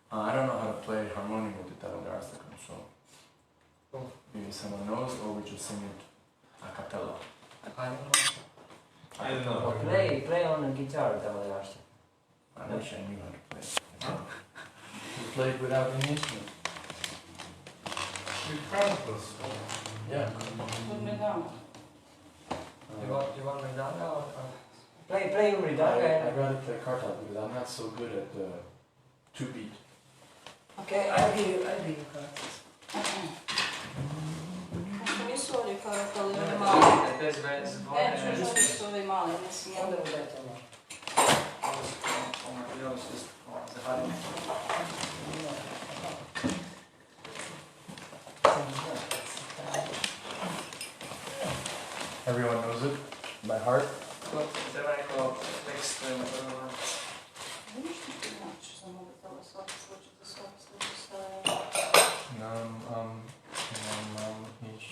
I don't know how to play harmonium with the Tarandarastakam, so maybe someone knows, or we just sing it a cappella. I don't know. Play on the guitar, Tarandarastakam. I wish I knew how to play. You play it without any instrument. With purpose. Yeah. Put me down. You want Radha or play Radha? I'd rather play kartal because I'm not so good at two beat. Okay, I'll give you cards. Mi suoli kartali, ovi mali. Bez Ne, čuš, ovi mali, mislim. Onda mu dajte malo. heart. Treba neko tekst prvo. Vidiš što ti znači, samo da tamo svaki slučaj za svaki slučaj stavljamo. Nam, iš.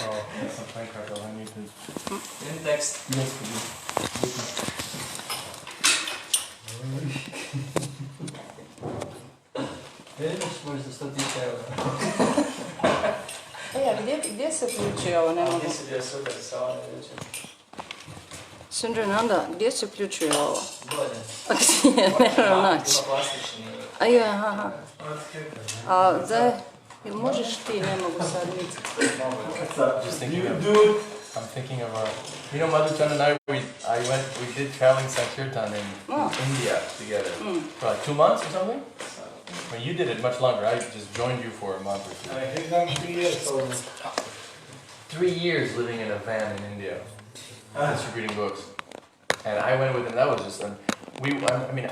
Oh, that's a fine card. I need this. Jedan tekst. Yes, please. Vidiš, možda 100.000 eura. A gdje se uključuje ovo? Ne mogu. Gdje si bio super sa ovom večer? Sindra, gdje se uključuje ovo? Bolje. A gdje je? Ne moram naći. Ima plastični. A je, aha. A da, možeš ti, ne mogu sad nici. Just thinking of, I'm thinking of, Madhuchan and we did traveling Sankirtan in India together for like 2 months or something. I mean, you did it much longer. I just joined you for a month or 2. I have done 3 years almost. 3 years living in a van in India, distributing books. And I went with him. That was just, I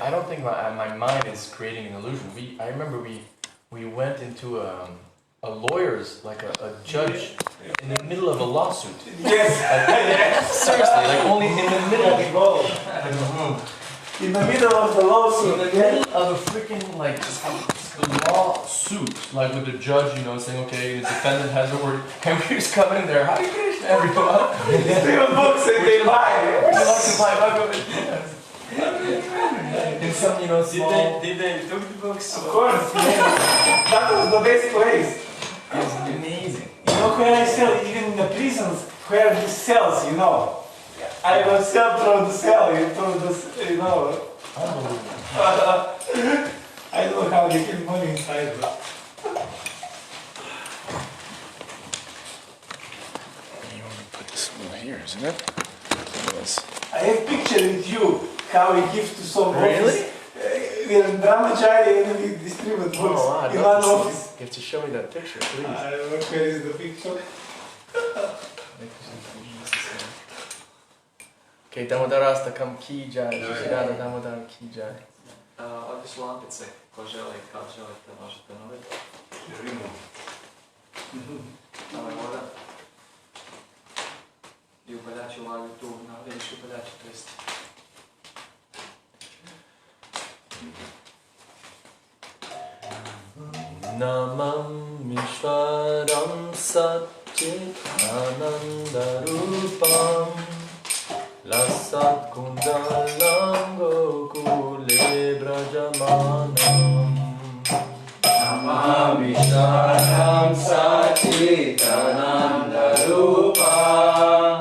don't think my mind is creating an illusion. I remember we went into a lawyer's, like a judge, in the middle of a lawsuit. Yes! Seriously, like only in the middle of the In the middle of the lawsuit. In the middle of a freaking lawsuit, like with the judge, saying, okay, the defendant has a word, and we're just coming in there. How do you finish everyone? They have books and they buy. Would you like to buy Bhagavad? In some, small. Did they took the books? Of course, yeah. That was the best place. It was amazing. Where I sell, even in the prisons, where this sells, I will sell through the cell, through the, Unbelievable. I don't know how they get money inside. You want to put this over here, isn't it? Yes. I have picture with you, how we give to some Really? office. We are Brahmachari and we distribute books in one office. You have to show me that picture, please. I don't know where is the picture. Okay, Damodarastakam ki jai, Radha Damodar ki jai. Ovdje su lampice, ko želi, kao želite, možete naviti. Tamo je voda. I upaljači ulagaju tu, vidiš upaljači, to jest. Namam Vishwaram Satchit Anandarupam Lasat Kundalam Gokule Brajamanam Namam Vishwaram Satchit Anandarupam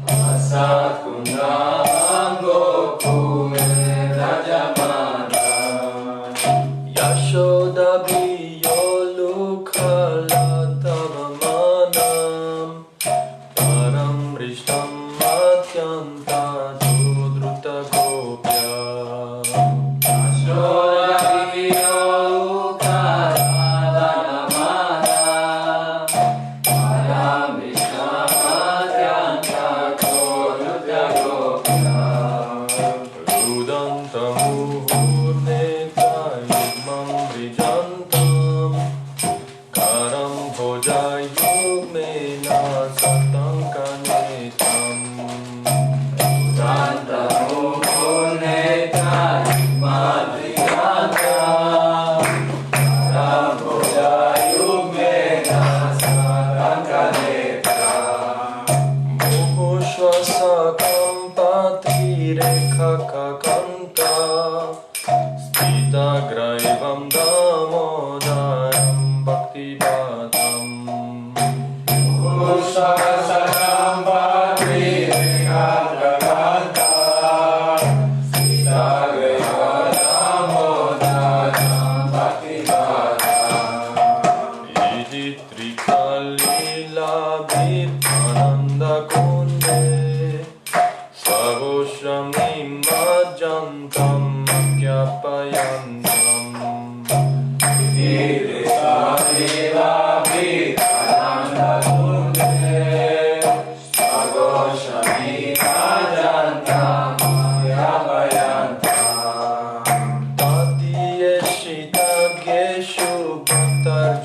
Lasat Kundalam Gokule Brajamanam Yashoda Vishwaram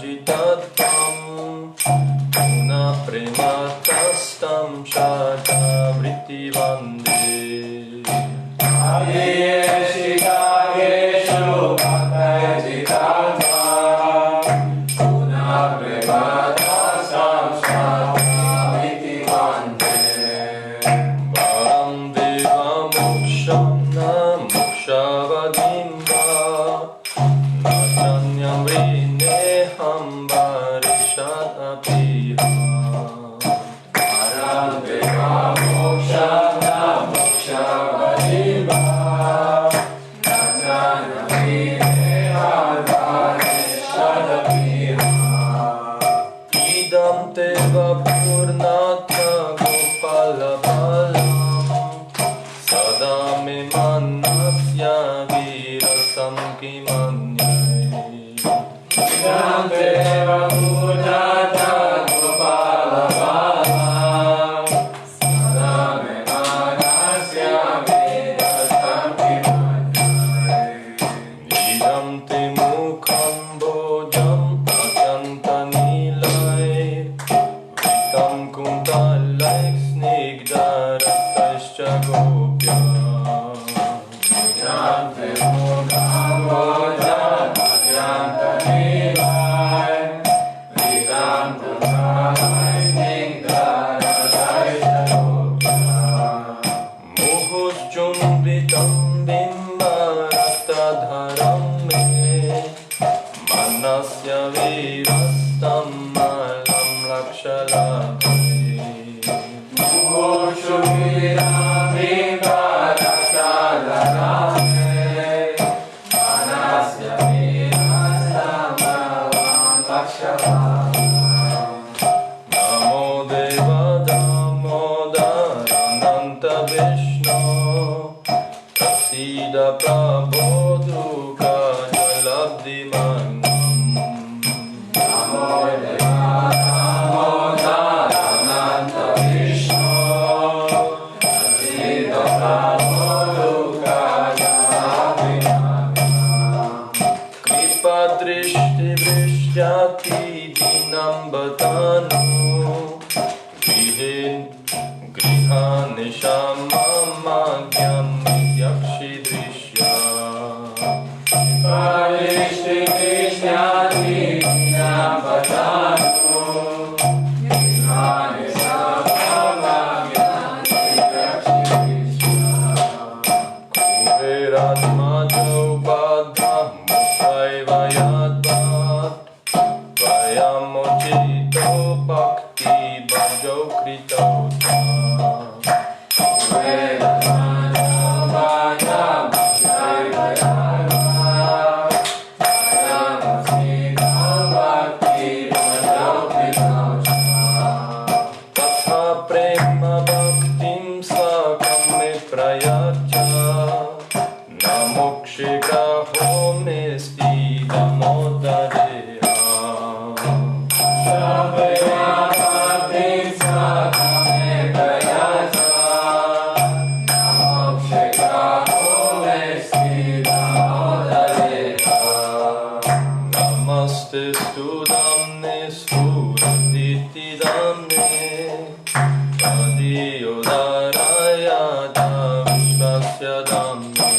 jitatam Una prematastam shata vritti vande Ayeshikageshu bhaktajitama Una prematasam shatavriti vande Varam deva mokshana mokshavadimva Nachanyam vrineham varishat apiha Varam deva mokshana mokshavadimva Nachanyam vrineham varishat apiha Idam teva purnata gopala balam Sada me manasya virasam kimanyai Idam deva purnata gopala balam Sada me manasya virasam kimanyai Idam te mukham bojam atyanta nilai Vitam kuntalai snigdharataischa gopya Idam te mukham bojam atyanta nilai Vitam kuntalai snigdharataischa gopya Muhus jumbitam bimbarastadharam me Manasya virastam malam lakshalabhai Mukshuviram vimbarastadharame Manasya virastamalam lakshavamam Namo deva damodarananta vishnu Prasida prabodhuka jalabdhimanam Namo deva damodarananta Vishnu Prasida prabodhuka jalabdhimanam Kripa drishti vrishyati dinam batanu Grihani shamamagyam yakshi drishya Parishti Krishnati Nambadanu Vihani Samamagyani Yakshi Krishna Kuveratmajo badham mushaivayadvat Vayamochito bhakti bhajo kritauta Tatha prema bhaktim svakam me prayatya Namokshikaho me stidamodhareha Namaste studamne sfuraditi damne Adiyodaraya vishvasya damne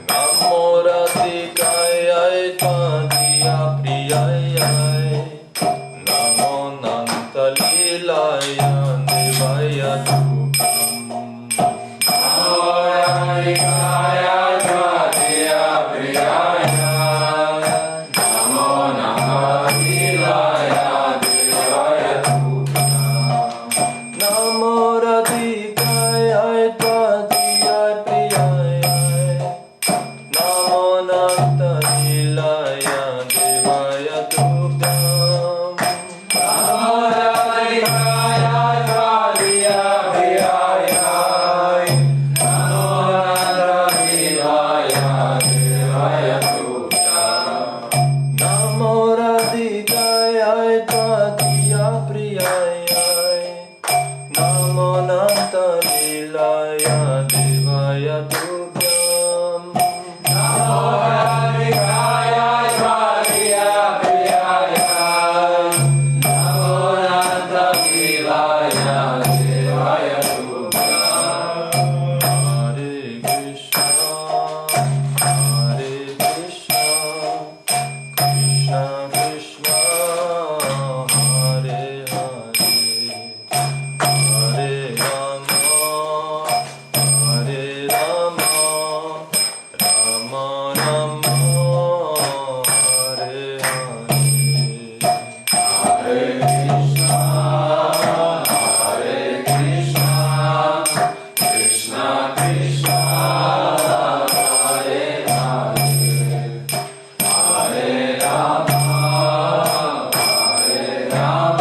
Namo radhikaya tvadiya priyaya Namo nantalilaya devaya tukam Namo radhikaya tvadiya priyaya Namo nantalilaya devaya tukam Namo radhikaya tvadiya priyaya Hare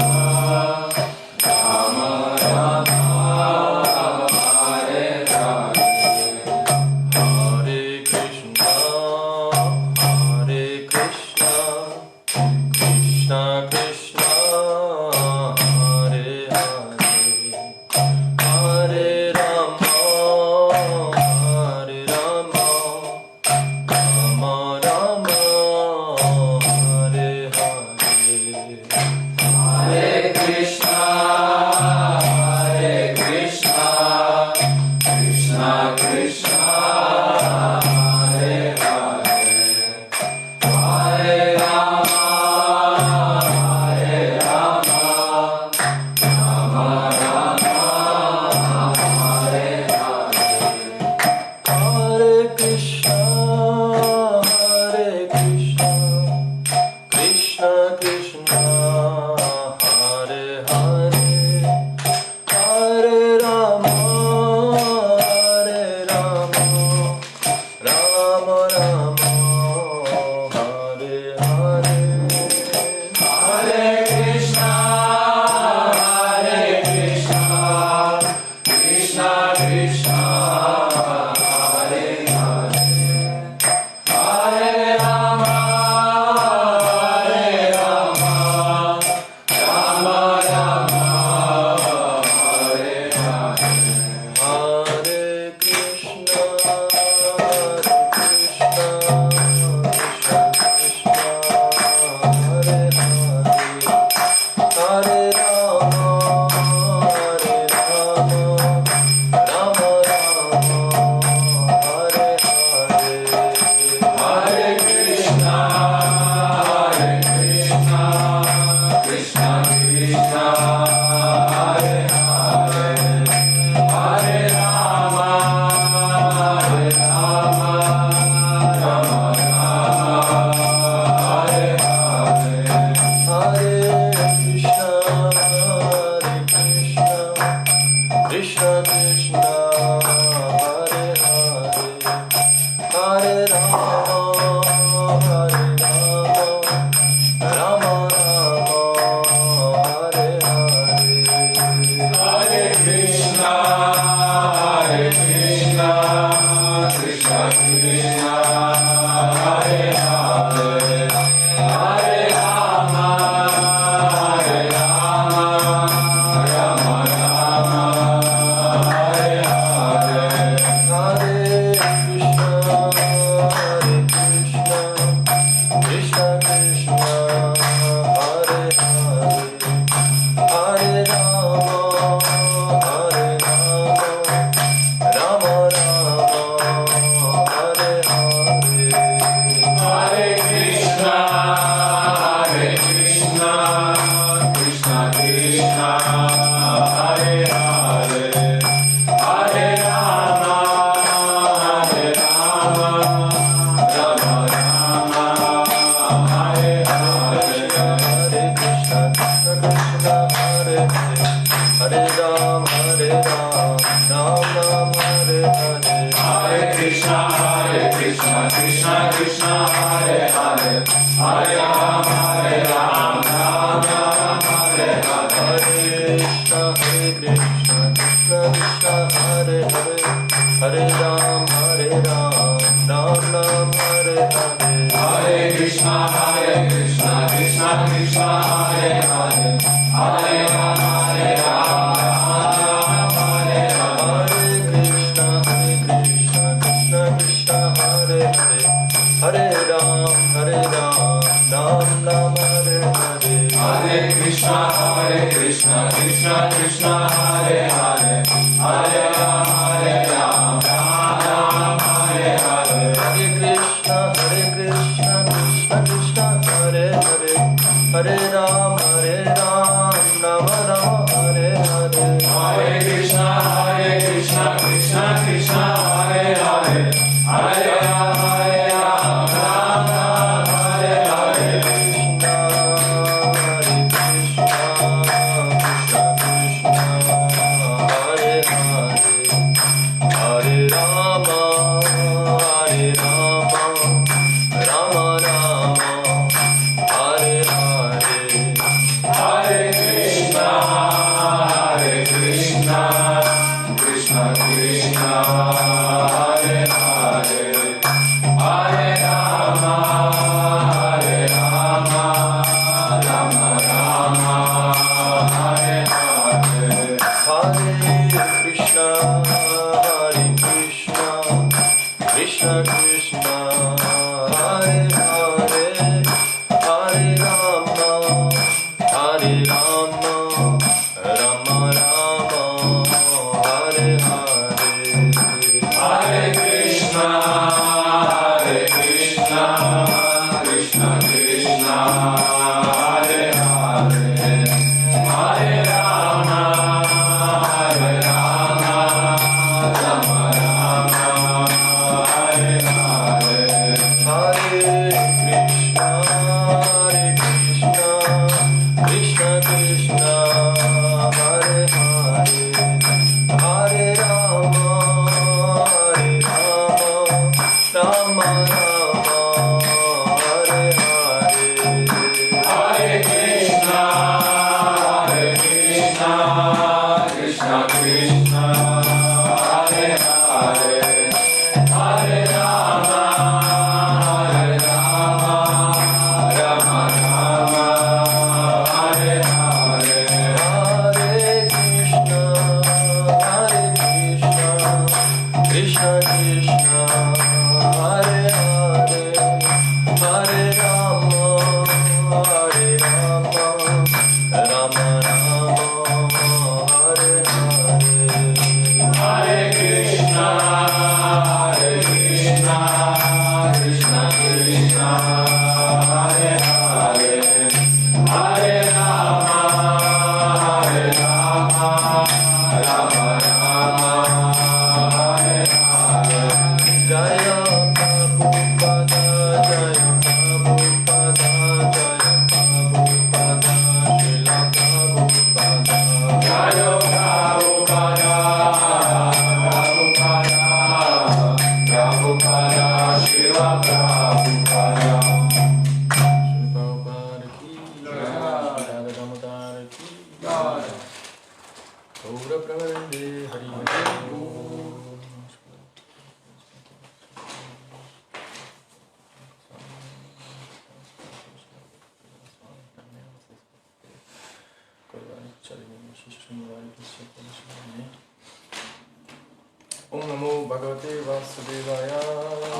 Om Namo Bhagavate Vasudevaya.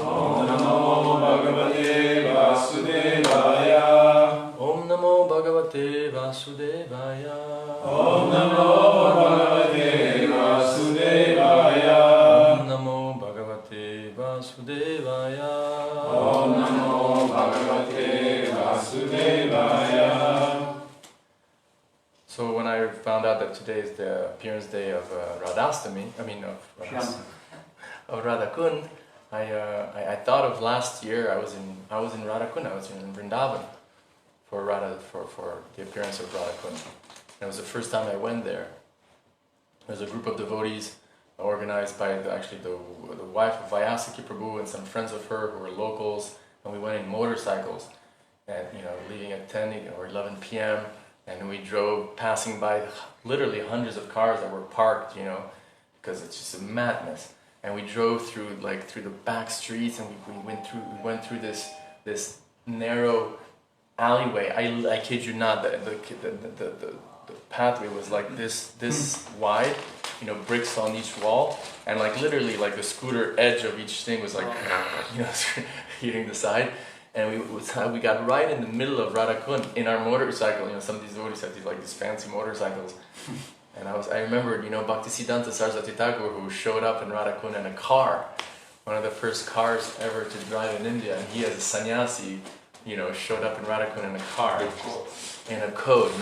Om Namo Bhagavate Vasudevaya. Om Namo Bhagavate Vasudevaya. Om Namo Bhagavate Vasudevaya. Om Namo Bhagavate Vasudevaya. Om Namo Bhagavate Vasudevaya. So when I found out that today is the appearance day of of Radha Kund, I thought of last year. I was in Radha Kund. I was in Vrindavan for the appearance of Radha Kund. And it was the first time I went there. There was a group of devotees organized by the wife of Vyasaki Prabhu and some friends of her who were locals, and we went in motorcycles, and leaving at 10 or 11 p.m. And we drove, passing by literally hundreds of cars that were parked, because it's just a madness. And we drove through the back streets, and we went through this narrow alleyway. I kid you not, the pathway was like this wide, bricks on each wall, and literally the scooter edge of each thing was hitting the side. And we got right in the middle of Radha Kund in our motorcycle. Some of these devotees have these fancy motorcycles. And I remembered, Bhaktisiddhanta Saraswati Thakur, who showed up in Radha Kund in a car, one of the first cars ever to drive in India. And he, as a sannyasi, showed up in Radha Kund in a car, in a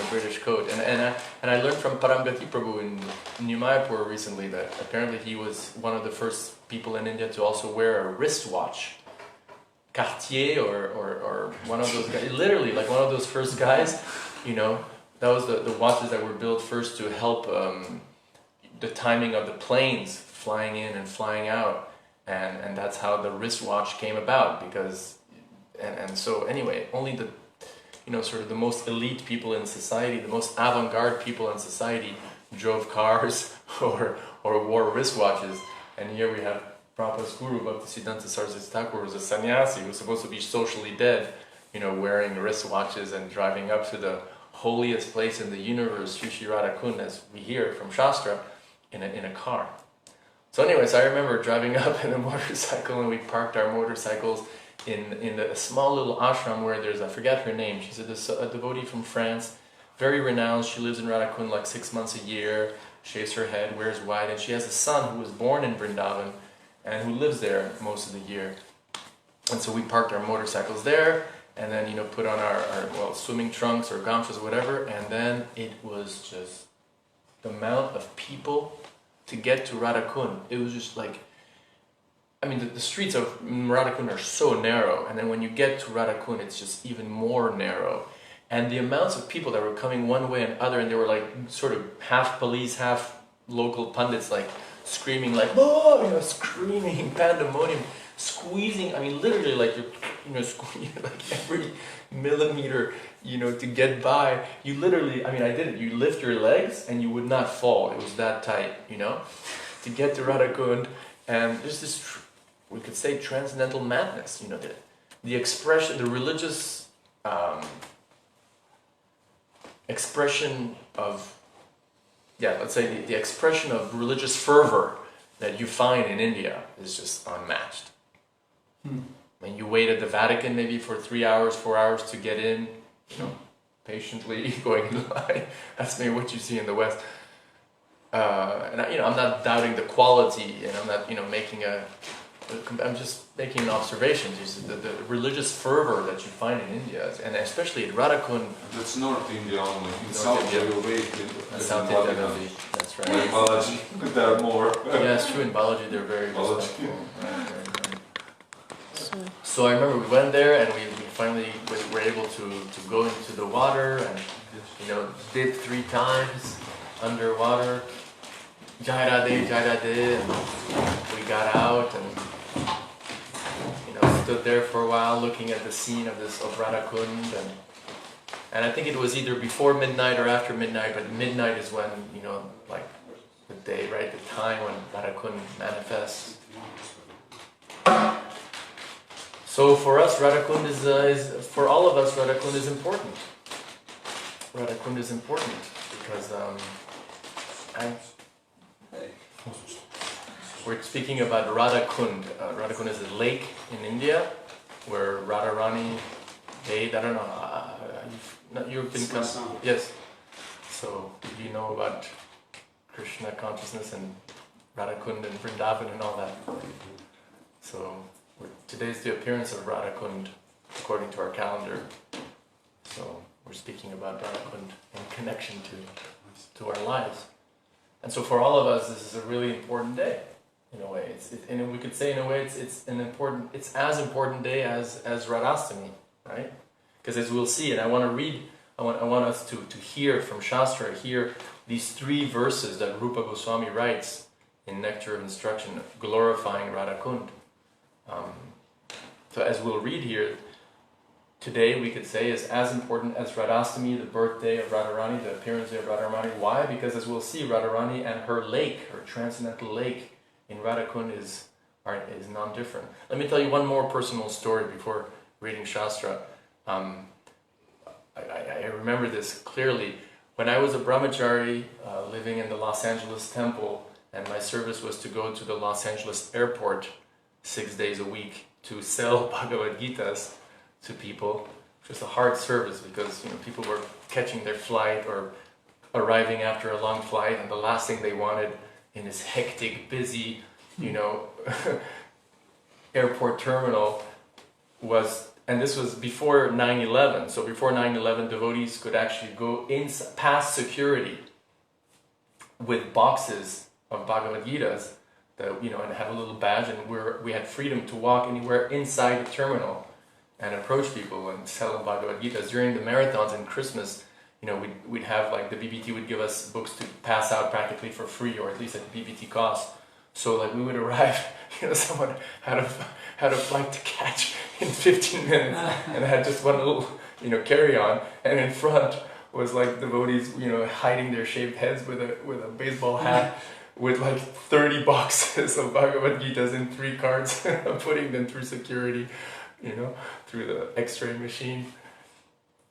British coat. And I learned from Paramgati Prabhu in New Mayapur recently that apparently he was one of the first people in India to also wear a wristwatch. Cartier or one of those guys, literally one of those first guys, that was the watches that were built first to help the timing of the planes flying in and flying out, and that's how the wristwatch came about, because so anyway, only the sort of the most elite people in society, the most avant-garde people in society drove cars or wore wristwatches, and here we have Prabhupada's guru, Bhaktisiddhanta Saraswati Thakur, was a sannyasi who was supposed to be socially dead, wearing wristwatches and driving up to the holiest place in the universe, Shri Shri Radha Kund, as we hear from Shastra, in a car. So anyways, I remember driving up in a motorcycle, and we parked our motorcycles in a small little ashram where there's, I forget her name, she's a devotee from France, very renowned. She lives in Radha Kund like 6 months a year, shaves her head, wears white, and she has a son who was born in Vrindavan and who lives there most of the year. And so we parked our motorcycles there, and then, put on our swimming trunks or gamchas or whatever, and then it was just the amount of people to get to Radha Kund. It was just like, the streets of Radha Kund are so narrow, and then when you get to Radha Kund, it's just even more narrow. And the amounts of people that were coming one way and other, and they were like sort of half police, half local pundits, like screaming, like, oh, screaming, pandemonium, squeezing, literally like you're squeezing like every millimeter, to get by. You literally, I did it, you lift your legs and you would not fall. It was that tight, to get to Radha Kund. And there's this, we could say, transcendental madness, the expression, the religious expression of, let's say the expression of religious fervor that you find in India is just unmatched. You wait at the Vatican maybe for 3 hours, 4 hours to get in, patiently going in line. That's maybe what you see in the West. And I'm not doubting the quality, and I'm not, making I'm just making an observation. Just the religious fervor that you find in India, and especially in Radha Kund. That's North India only. In South India, you wait in South India, that's right. In Balaji, there are more. Yeah, it's true. In Balaji, they're very respectful. Right. So I remember we went there, and we finally were able to go into the water and dip 3 times underwater. Jai Radhe, Jai Radhe, and we got out and stood there for a while looking at the scene of Radha Kund, and I think it was either before midnight or after midnight, but midnight is when, like the day, right, the time when Radha Kund manifests. So for us, Radha Kund is for all of us, Radha Kund is important. Radha Kund is important because we're speaking about Radha Kund. Radha Kund is a lake in India where Radharani bathed. I don't know. You've been yes. So do you know about Krishna consciousness and Radha Kund and Vrindavan and all that? So today's the appearance of Radha Kund according to our calendar. So we're speaking about Radha Kund in connection to our lives. And so for all of us, this is a really important day, in a way. And we could say, in a way, it's as important day as Radhastami, right? Because as we'll see, and I want us to hear from Shastra, hear these 3 verses that Rupa Goswami writes in Nectar of Instruction, glorifying Radha Kund. So as we'll read here, today we could say is as important as Radhastami, the birthday of Radharani, the appearance of Radharani. Why? Because as we'll see, Radharani and her lake, her transcendental lake in Radha Kund is non-different. Let me tell you one more personal story before reading Shastra. I remember this clearly. When I was a brahmachari living in the Los Angeles temple, and my service was to go to the Los Angeles airport 6 days a week to sell Bhagavad Gitas to people, which was a hard service because people were catching their flight or arriving after a long flight, and the last thing they wanted in this hectic, busy, airport terminal was, and this was before 9/11. So before 9/11, devotees could actually go in past security with boxes of Bhagavad Gitas, and have a little badge, and we had freedom to walk anywhere inside the terminal and approach people and sell them Bhagavad Gitas. During the marathons and Christmas, we'd have, like, the BBT would give us books to pass out practically for free, or at least at the BBT cost. So, like, we would arrive, someone had a flight to catch in 15 minutes, and had just one little, carry-on, and in front was, like, devotees, hiding their shaved heads with a baseball hat, with like 30 boxes of Bhagavad Gitas in 3 carts, putting them through security, through the X-ray machine.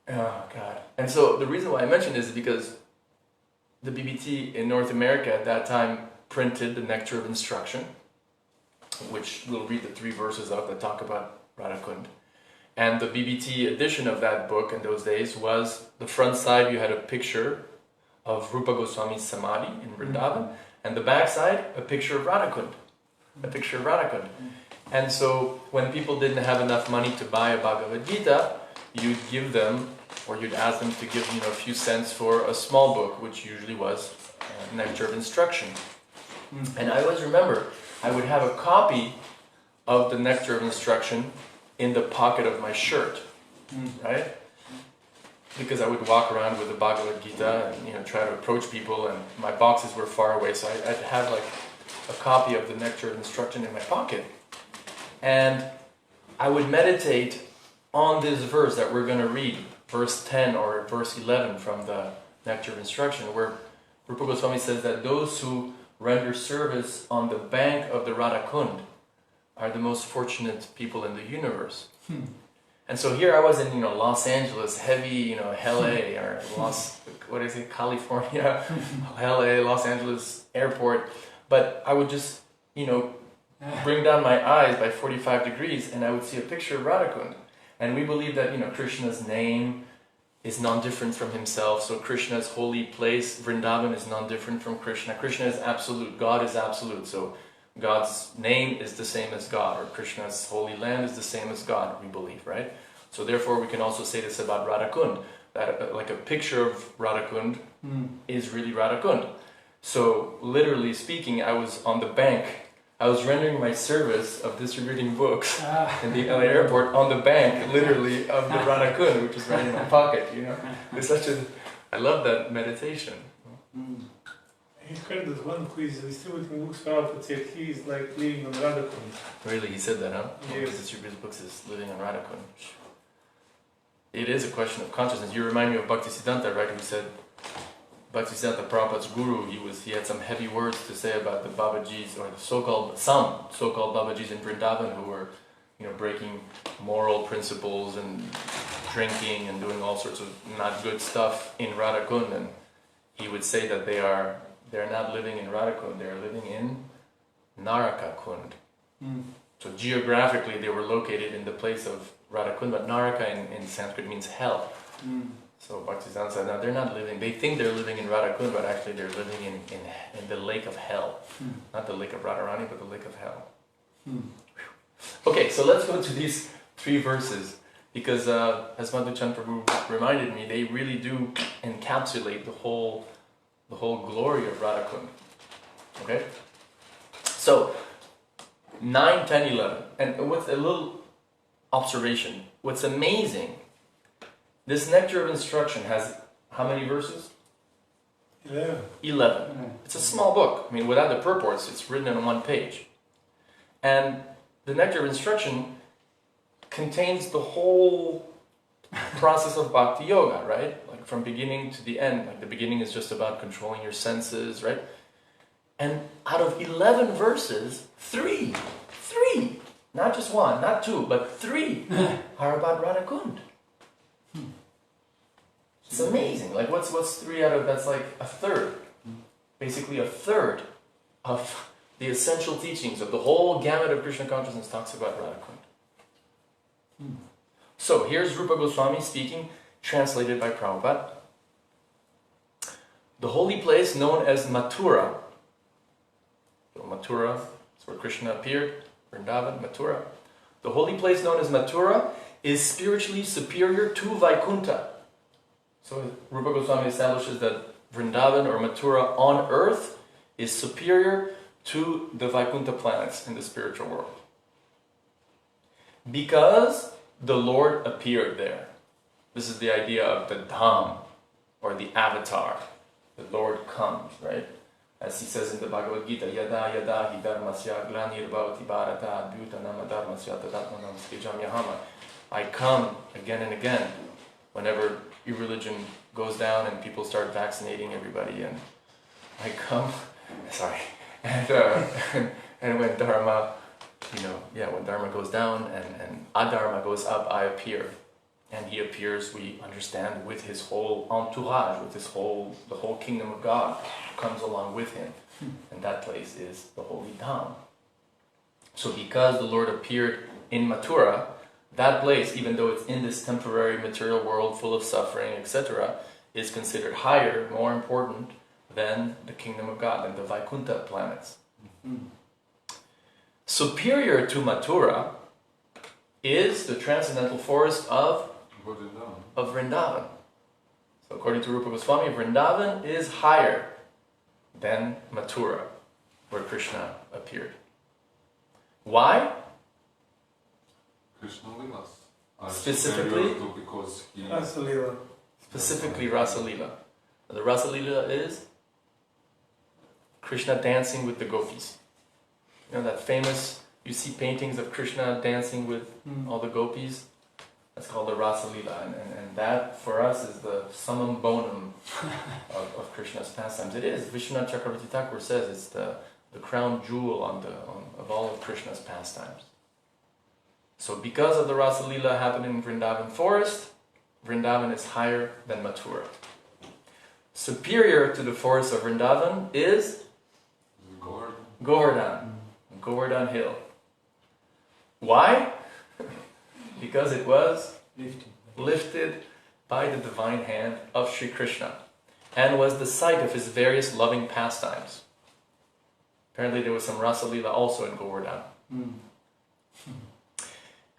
Oh, God. And so the reason why I mention this is because the BBT in North America at that time printed the Nectar of Instruction, which we'll read the 3 verses of that talk about Radha Kund. And the BBT edition of that book in those days was, the front side you had a picture of Rupa Goswami's Samadhi in Vrindavan, and the back side a picture of Radha Kund. A picture of Radha Kund. And so when people didn't have enough money to buy a Bhagavad Gita, you'd give them, or you'd ask them to give a few cents for a small book, which usually was Nectar of Instruction. And I always remember, I would have a copy of the Nectar of Instruction in the pocket of my shirt, right? Because I would walk around with the Bhagavad Gita and try to approach people, and my boxes were far away, so I'd have like a copy of the Nectar of Instruction in my pocket. And I would meditate on this verse that we're going to read, verse 10 or verse 11 from the Nectar of Instruction, where Rupa Goswami says that those who render service on the bank of the Radha Kund are the most fortunate people in the universe. And so here I was in Los Angeles, heavy LA or California, LA, Los Angeles airport, but I would just bring down my eyes by 45 degrees and I would see a picture of Radha Kund. And we believe that Krishna's name is non-different from himself, so Krishna's holy place, Vrindavan, is non-different from Krishna. Krishna is absolute, God is absolute, so God's name is the same as God, or Krishna's holy land is the same as God, we believe, right? So therefore we can also say this about Radha Kund, that like a picture of Radha Kund is really Radha Kund. So literally speaking, I was on the bank, I was rendering my service of distributing books in the LA airport on the bank, literally, of the Radha Kund, which is right in my pocket, It's I love that meditation. I heard that one who is distributing books for Alpha said he is like living on Radha Kund. Really, he said that, huh? Yes. One who distributes books is living on Radha Kund. It is a question of consciousness. You remind me of Bhakti Siddhanta, right? Who said, Bhakti Siddhanta Prabhupada's guru, he had some heavy words to say about the Babajis, or some so-called Babajis in Vrindavan who were, breaking moral principles and drinking and doing all sorts of not good stuff in Radha Kund. And he would say that they're not living in Radha Kund, they're living in Naraka Kund. So geographically they were located in the place of Radha Kund, but Naraka in Sanskrit means hell. So Bhaktisiddhanta said, no, they're not living, they think they're living in Radha Kund, but actually they're living in the lake of hell. Not the lake of Radharani, but the lake of hell. Okay, so let's go to these 3 verses, because as Madhu Chandra reminded me, they really do encapsulate the whole glory of Radha Kund. Okay? So, 9, 10, 11. And what's a little observation. What's amazing, this Nectar of Instruction has how many verses? 11. It's a small book. I mean, without the purports, it's written on 1 page. And the Nectar of Instruction contains the whole process of Bhakti Yoga, right? Like from beginning to the end. Like the beginning is just about controlling your senses, right? And out of 11 verses, 3, not just 1, not 2, but 3 are about Radha Kund. It's amazing. Like what's 3 out of, that's like a third. Basically a third of the essential teachings of the whole gamut of Krishna consciousness talks about Radha Kund. So here's Rupa Goswami speaking, translated by Prabhupada. The holy place known as Mathura. So Mathura is where Krishna appeared, Vrindavan, Mathura. The holy place known as Mathura is spiritually superior to Vaikuntha. So Rupa Goswami establishes that Vrindavan or Mathura on earth is superior to the Vaikuntha planets in the spiritual world. Because the Lord appeared there. This is the idea of the Dham, or the avatar. The Lord comes, right? As he says in the Bhagavad Gita, Yada yada hi dharmasya glanir bhavati bharata adhyutanam dharmasya tadatmanam skijamyahama. I come again and again whenever irreligion goes down and people start vaccinating everybody, and I come, and when Dharma, when Dharma goes down and Adharma goes up, I appear. And he appears, we understand, with his whole entourage, with the whole kingdom of God comes along with him. And that place is the holy Dham. So because the Lord appeared in Mathura, that place, even though it's in this temporary material world full of suffering, etc., is considered higher, more important than the kingdom of God, than the Vaikuntha planets. Superior to Mathura is the transcendental forest of Vrindavan. So according to Rupa Goswami, Vrindavan is higher than Mathura, where Krishna appeared. Why? Krishna Lilas are Specifically? superior to because he... Rasa Lila. Specifically Rasa Lila. The Rasa Lila is Krishna dancing with the gopis. You know that famous, you see paintings of Krishna dancing with all the gopis? That's called the Rasa Lila. And that for us is the summum bonum of Krishna's pastimes. It is. Vishwanath Chakravarti Thakur says it's the crown jewel of all of Krishna's pastimes. So because of the Rasa Lila happening in Vrindavan forest, Vrindavan is higher than Mathura. Superior to the forest of Vrindavan is Govardhan Hill. Why? Because it was lifted by the divine hand of Sri Krishna and was the site of his various loving pastimes. Apparently there was some Rasa Lila also in Govardhan.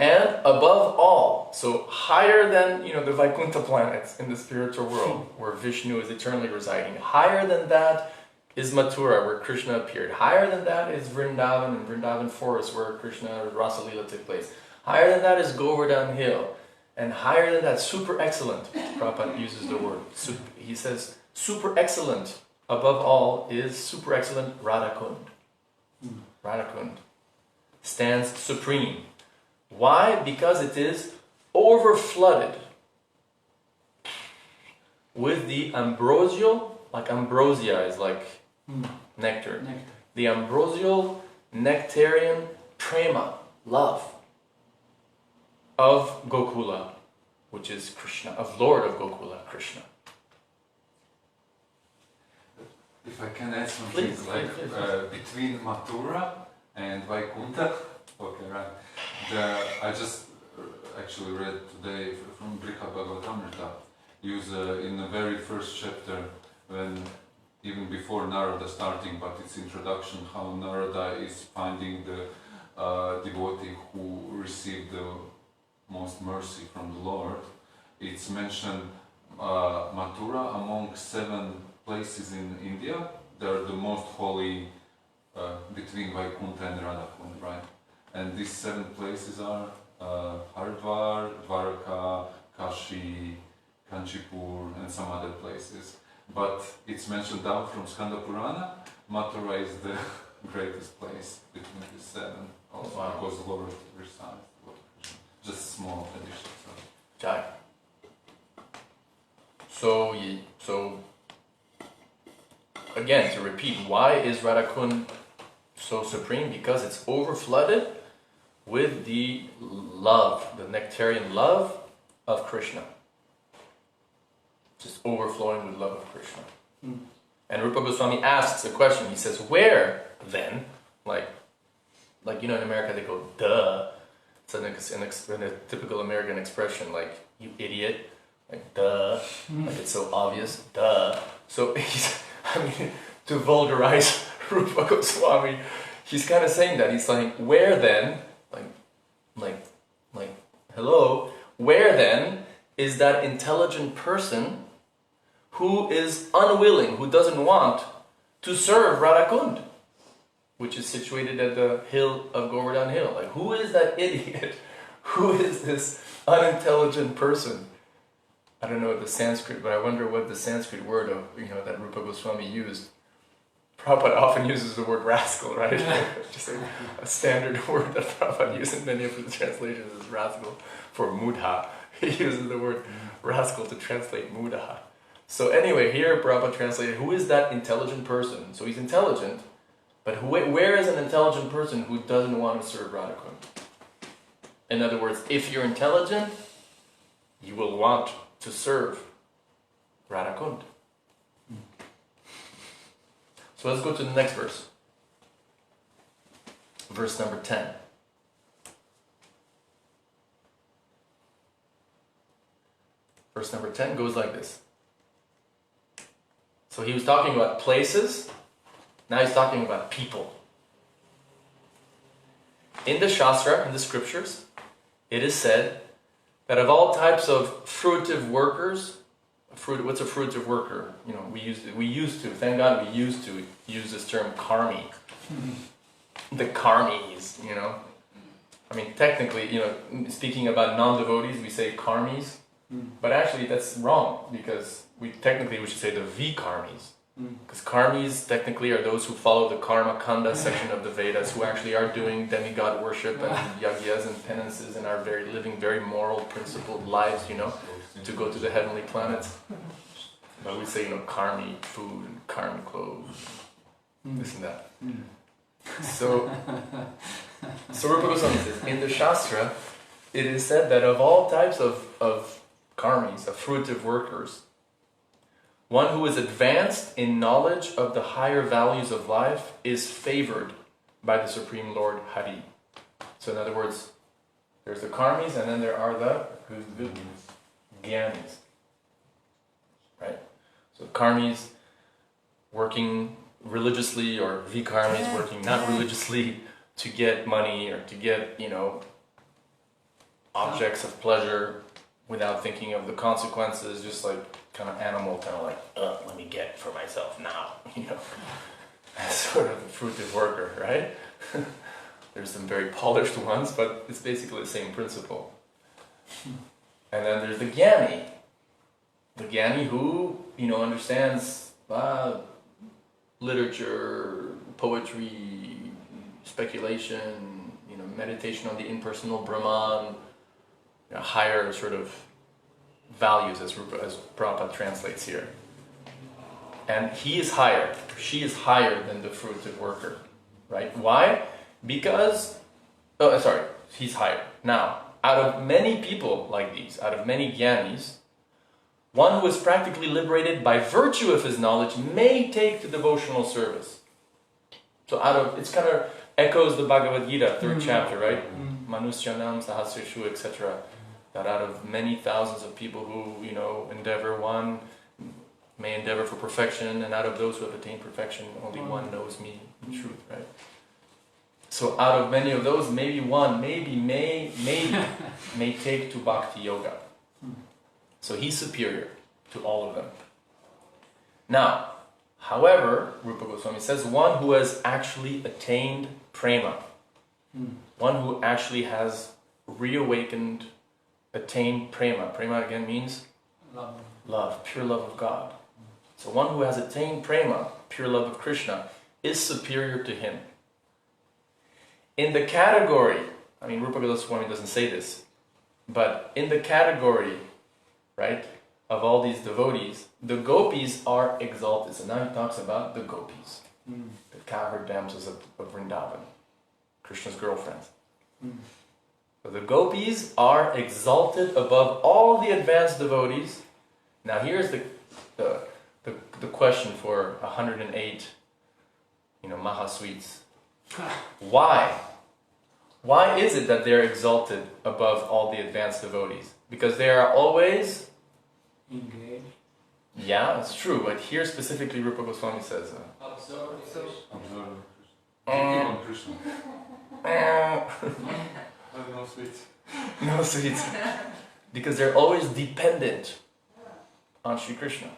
And above all, so higher than the Vaikuntha planets in the spiritual world, where Vishnu is eternally residing, higher than that is Mathura, where Krishna appeared. Higher than that is Vrindavan and Vrindavan forest, where Krishna Rasa Lila took place. Higher than that is Govardhan Hill. And higher than that, super excellent. Prabhupada uses the word. He says, super excellent above all is super excellent Radha Kund. Radha Kund stands supreme. Why? Because it is overflooded with the ambrosial, like ambrosia is like nectar. The ambrosial, nectarian prema, love of Gokula, which is Krishna, of Lord of Gokula, Krishna. If I can add something, Please. between Mathura and Vaikuntha, okay, right. I just actually read today from Brihad Bhagavatamrita, use in the very first chapter, when even before Narada starting, but its introduction, how Narada is finding the devotee who received the most mercy from the Lord. It's mentioned Mathura among 7 places in India. They're the most holy between Vaikuntha and Radha Kund, right? And these 7 places are Haridwar, Dwarka, Kashi, Kanchipur, and some other places. But it's mentioned out from Skanda Purana, Mathura is the greatest place between the 7, also because the Lord resides. Just small addition. Jai. So again, to repeat, why is Radha Kund so supreme? Because it's overflooded with the love, the nectarian love of Krishna. Just overflowing with love of Krishna. And Rupa Goswami asks a question. He says, where then? Like in America they go, duh. It's in a typical American expression, like, you idiot. Like, duh. Like, it's so obvious. Duh. So, to vulgarize Rupa Goswami, he's kind of saying that. He's like, where then? Like, hello? Where then is that intelligent person who is unwilling, who doesn't want to serve Radha Kund, which is situated at the hill of Govardhan Hill? Like, who is that idiot? Who is this unintelligent person? I don't know the Sanskrit, but I wonder what the Sanskrit word of, that Rupa Goswami used. Prabhupada often uses the word rascal, right? Just a standard word that Prabhupada uses in many of his translations is rascal for mudha. He uses the word rascal to translate mudha. So anyway, here Prabhupada translated, who is that intelligent person? So he's intelligent, but where is an intelligent person who doesn't want to serve Radha Kund? In other words, if you're intelligent, you will want to serve Radha Kund. So let's go to the next verse. Verse number 10. Verse number 10 goes like this. So he was talking about places, now he's talking about people. In the Shastra, in the scriptures, it is said that of all types of fruitive workers, what's a fruitive worker? You know, we used to, thank God we used to use this term karmi. The karmis, you know. I mean, technically, you know, speaking about non-devotees, we say karmis, but actually that's wrong, because we should say the vikarmis. Because karmis technically are those who follow the karma kanda section of the Vedas, who actually are doing demigod worship and yagyas and penances and are living very moral, principled lives, you know, to go to the heavenly planets. But we say, you know, karmi food and karmi clothes, this and that. So Rupa Goswami says, in the Shastra, it is said that of all types of karmis, of fruitive workers, one who is advanced in knowledge of the higher values of life is favored by the Supreme Lord Hari. So in other words, there's the karmis and then there are the gyanis. Right? So karmis working religiously, or vikarmis working not religiously to get money or to get, you know, objects of pleasure without thinking of the consequences, just like kind of animal, kind of like, let me get for myself now, you know. That's sort of a fruitive worker, right? There's some very polished ones, but it's basically the same principle. And then there's the Gyani. The Gyani who, you know, understands literature, poetry, speculation, you know, meditation on the impersonal Brahman, you know, higher sort of values, as Prabhupada translates here. And he is higher, she is higher than the fruitive worker, right? Why? Because, he's higher. Now, out of many people like these, out of many Gyanis, one who is practically liberated by virtue of his knowledge may take to devotional service. So it's kind of echoes the Bhagavad Gita, 3rd chapter, right? Manusyanam sahasreshu, etc. That out of many thousands of people who, you know, endeavor, one may endeavor for perfection, and out of those who have attained perfection, only one knows me in truth, right? So out of many of those, maybe one, may take to Bhakti Yoga. So he's superior to all of them. Now, however, Rupa Goswami says, one who has actually attained prema, one who actually has reawakened, attained prema. Prema again means love, pure love of God. So one who has attained prema, pure love of Krishna, is superior to him. In the category, I mean, Rupa Goswami doesn't say this, but in the category, right, of all these devotees, the gopis are exalted. So now he talks about the gopis, the cowherd damsels of Vrindavan, Krishna's girlfriends. So the gopis are exalted above all the advanced devotees. Now here's the question for 108, you know, Mahasweets. Why? Why is it that they're exalted above all the advanced devotees? Because they are always engaged. Yeah, it's true, but here specifically Rupa Goswami says Krishna. No sweets. No sweets. Because they're always dependent on Sri Krishna.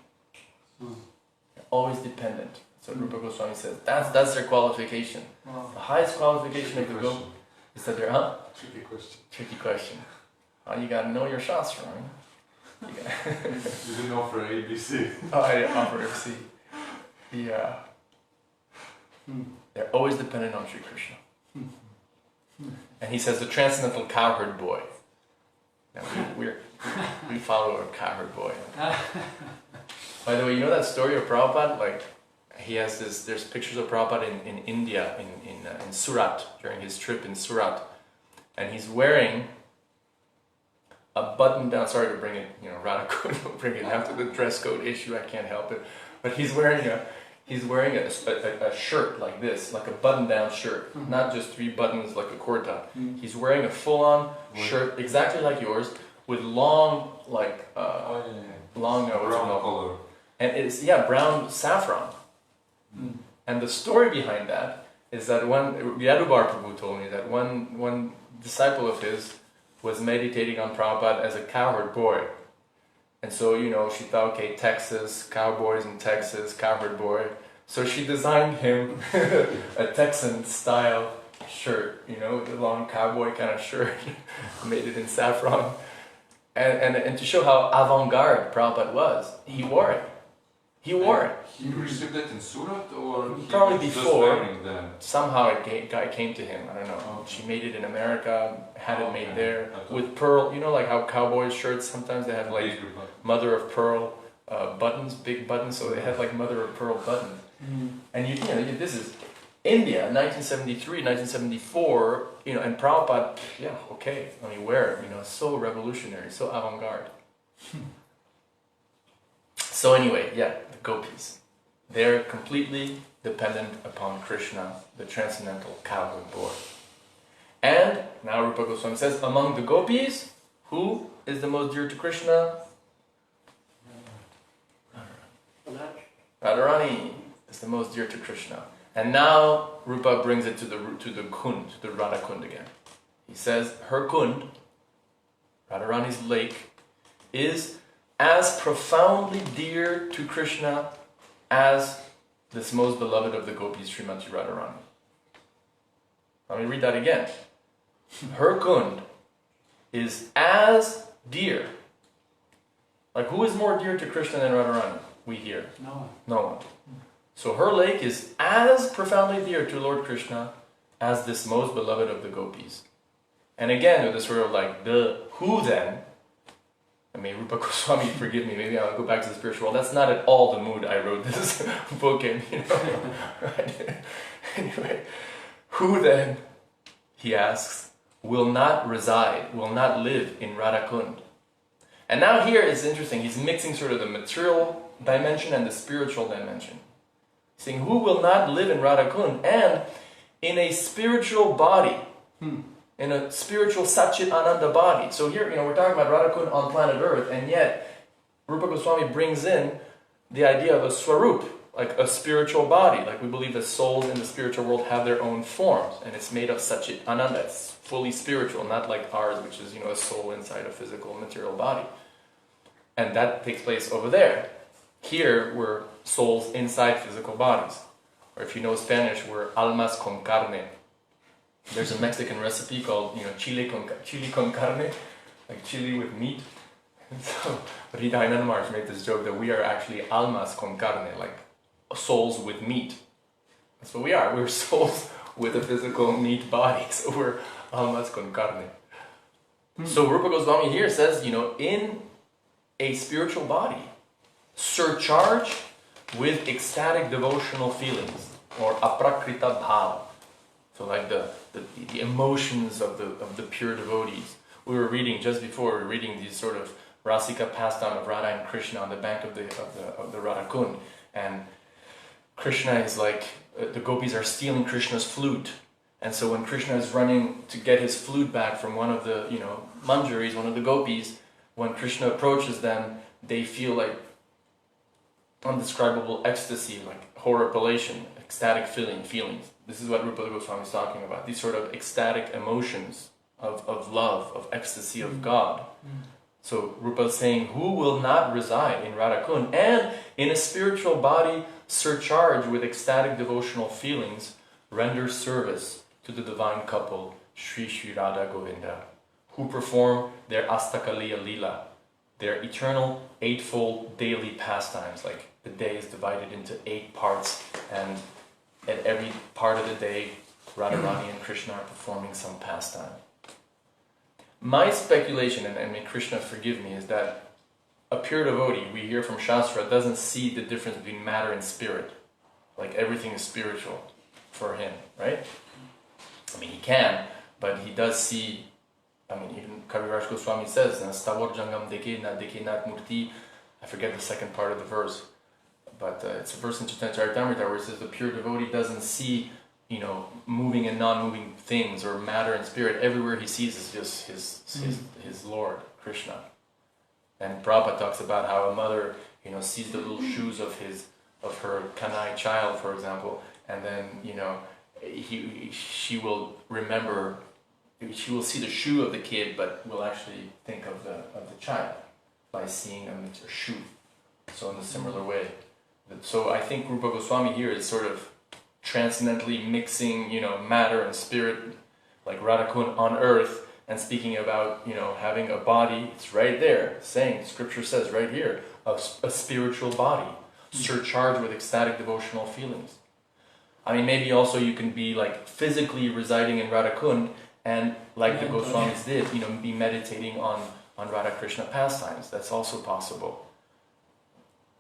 They're always dependent. So Rupa Goswami says that's their qualification. The highest qualification of the Gopis is that they're Tricky question. Tricky question. You gotta know your Shastra, right? You didn't offer ABC. Oh, I didn't offer ABC. Yeah. They're always dependent on Sri Krishna. And he says the transcendental cowherd boy. Now we follow a cowherd boy. By the way, you know that story of Prabhupada? Like, he has there's pictures of Prabhupada in India, in Surat, during his trip in Surat. And he's wearing a button-down, sorry to bring it, Radha couldn't bring it down to the dress code issue, I can't help it, but he's wearing a shirt like this, like a button-down shirt, not just 3 buttons like a kurta. He's wearing a full-on shirt, exactly like yours, with long, long, what's it brown called? color. And it's, brown saffron. And the story behind that is that Yadubar Prabhu told me that one disciple of his was meditating on Prabhupada as a cowherd boy. And so, she thought, okay, Texas, cowboys in Texas, cowherd boy. So she designed him a Texan-style shirt, the long cowboy kind of shirt, made it in saffron. And to show how avant-garde Prabhupada was, he wore it. He received it in Surat or Probably he was before. just wearing them? Somehow it came to him, I don't know. She made it in America, had it made there, Okay. with pearl, like how cowboy shirts, sometimes they have like mother of pearl buttons, big buttons, so they had like mother of pearl buttons. And this is India, 1973, 1974, and Prabhupada, when you wear it, so revolutionary, so avant-garde. So anyway, the gopis. They're completely dependent upon Krishna, the transcendental cowherd boy. And now Rupa Goswami says, among the gopis, who is the most dear to Krishna? Radharani is the most dear to Krishna. And now Rupa brings it to the Kund, to the Radha Kund again. He says, her Kund, Radharani's lake, is as profoundly dear to Krishna as this most beloved of the gopis, Srimati Radharani. Let me read that again. Her Kund is as dear. Like, who is more dear to Krishna than Radharani? We hear. No one. So her lake is as profoundly dear to Lord Krishna as this most beloved of the gopis. And again, with this sort of like, the who then, Rupa Goswami, forgive me, maybe I'll go back to the spiritual world. That's not at all the mood I wrote this book in, Right? Anyway, who then, he asks, will not live in Radha Kund? And now here it's interesting, he's mixing sort of the material dimension and the spiritual dimension. He's saying, who will not live in Radha Kund? And in a spiritual body, in a spiritual Satchit Ananda body. So here, we're talking about Radha Kund on planet Earth, and yet Rupa Goswami brings in the idea of a swarup, like a spiritual body. Like we believe that souls in the spiritual world have their own forms, and it's made of Satchit Ananda. It's fully spiritual, not like ours, which is, a soul inside a physical material body. And that takes place over there. Here, we're souls inside physical bodies. Or if you know Spanish, we're almas con carne. There's a Mexican recipe called, chili con carne, like chili with meat. And so Rita Ainanmars made this joke that we are actually almas con carne, like souls with meat. That's what we are. We're souls with a physical meat body. So we're almas con carne. So Rupa Goswami here says, in a spiritual body, surcharged with ecstatic devotional feelings, or aprakrita bhava. So like the emotions of the pure devotees. We were reading just before, we were reading these sort of Rasika pastime of Radha and Krishna on the bank of the Radha Kund. And Krishna is like, the gopis are stealing Krishna's flute. And so when Krishna is running to get his flute back from one of the, manjaris, one of the gopis, when Krishna approaches them, they feel like undescribable ecstasy, like horripilation, ecstatic feelings. This is what Rupa Goswami is talking about. These sort of ecstatic emotions of love, of ecstasy of God. So Rupa is saying, who will not reside in Radha Kund and in a spiritual body surcharged with ecstatic devotional feelings, render service to the divine couple, Sri Sri Radha Govinda, who perform their Astakaliya Lila, their eternal eightfold daily pastimes. Like the day is divided into 8 parts, and at every part of the day, Radharani and Krishna are performing some pastime. My speculation, and may Krishna forgive me, is that a pure devotee, we hear from Shastra, doesn't see the difference between matter and spirit. Like everything is spiritual for him, right? He can, but he does see I mean, even Kaviraj Goswami says, Stavar Jangam Deke Na Deke Nat Murti, I forget the second part of the verse, but it's a verse in Chaitanya Charitamrita where it says the pure devotee doesn't see, moving and non-moving things or matter and spirit. Everywhere he sees is just his Lord, Krishna. And Prabhupada talks about how a mother, sees the little shoes of her Kanai child, for example, and then, she will remember, she will see the shoe of the kid, but will actually think of the child by seeing a shoe. So in a similar way. So I think Rupa Goswami here is sort of transcendently mixing, matter and spirit, like Radha Kund on earth, and speaking about, having a body. It's right there, saying, Scripture says right here, a spiritual body, surcharged with ecstatic devotional feelings. I mean, maybe also you can be like physically residing in Radha Kund, and like the Goswamis did, be meditating on Radha Krishna pastimes. That's also possible.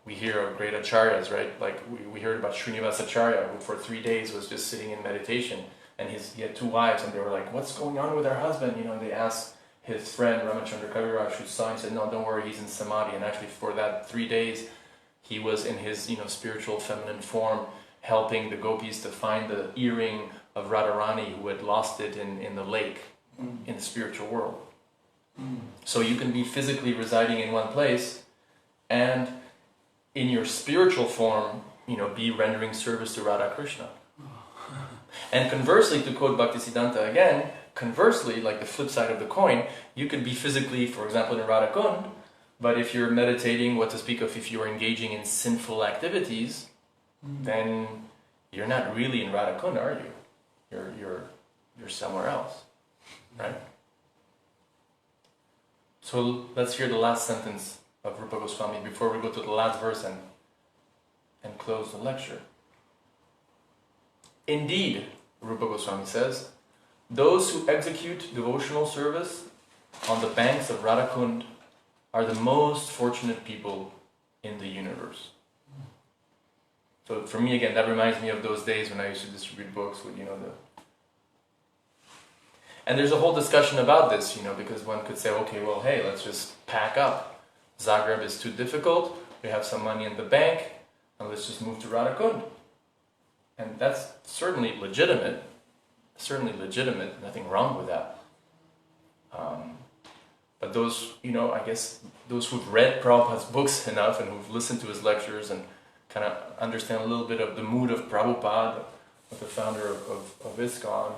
We hear of great acharyas, right? Like we heard about Srinivasacharya, who for 3 days was just sitting in meditation, and he had 2 wives, and they were like, "What's going on with our husband?" And they asked his friend Ramachandra Kaviraj, who saw him, said, "No, don't worry, he's in samadhi." And actually, for that 3 days, he was in his spiritual feminine form, helping the gopis to find the earring of Radharani, who had lost it in the lake, in the spiritual world. So you can be physically residing in one place, and in your spiritual form, be rendering service to Radha Krishna. And conversely, to quote Bhaktisiddhanta again, conversely, like the flip side of the coin, you could be physically, for example, in Radha Kund, but if you're meditating, what to speak of if you're engaging in sinful activities, then you're not really in Radha Kund, are you? You're somewhere else, right? So let's hear the last sentence of Rupa Goswami before we go to the last verse and close the lecture. Indeed, Rupa Goswami says, those who execute devotional service on the banks of Radha Kund are the most fortunate people in the universe. So for me, again, that reminds me of those days when I used to distribute books with, And there's a whole discussion about this, because one could say, okay, well, hey, let's just pack up. Zagreb is too difficult, we have some money in the bank, and let's just move to Radha Kund. And that's certainly legitimate, nothing wrong with that. But those, I guess, those who've read Prabhupada's books enough and who've listened to his lectures and kind of understand a little bit of the mood of Prabhupada, the founder of ISKCON,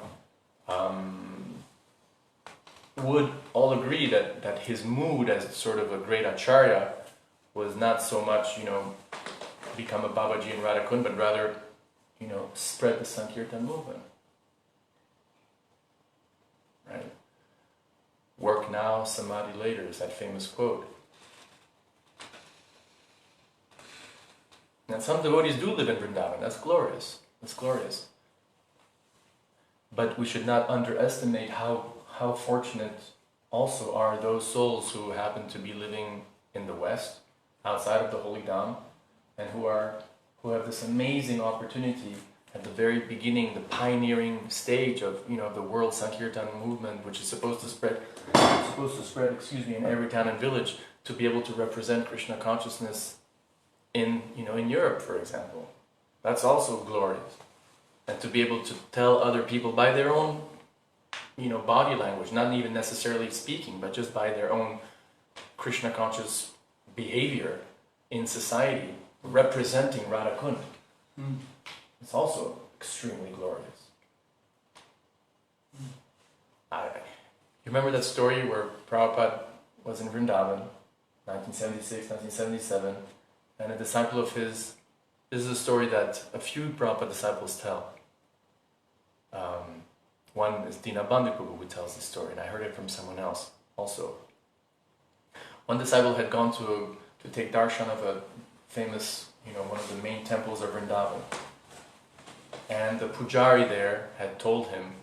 would all agree that his mood as sort of a great acharya was not so much, become a Babaji in Radha Kund, but rather, spread the Sankirtan movement. Right? Work now, samadhi later is that famous quote. And some devotees do live in Vrindavan. That's glorious. But we should not underestimate how fortunate also are those souls who happen to be living in the West, outside of the Holy Dham, and who have this amazing opportunity at the very beginning, the pioneering stage of the world Sankirtan movement, which is supposed to spread, in every town and village, to be able to represent Krishna consciousness in Europe, for example. That's also glorious. And to be able to tell other people by their own body language, not even necessarily speaking, but just by their own Krishna conscious behavior in society, representing Radha Kund. It's also extremely glorious. You remember that story where Prabhupada was in Vrindavan, 1976, 1977, and a disciple of his, this is a story that a few Prabhupada disciples tell. One is Dinabandhu Prabhu who tells this story, and I heard it from someone else also. One disciple had gone to take darshan of a famous, one of the main temples of Vrindavan. And the pujari there had told him,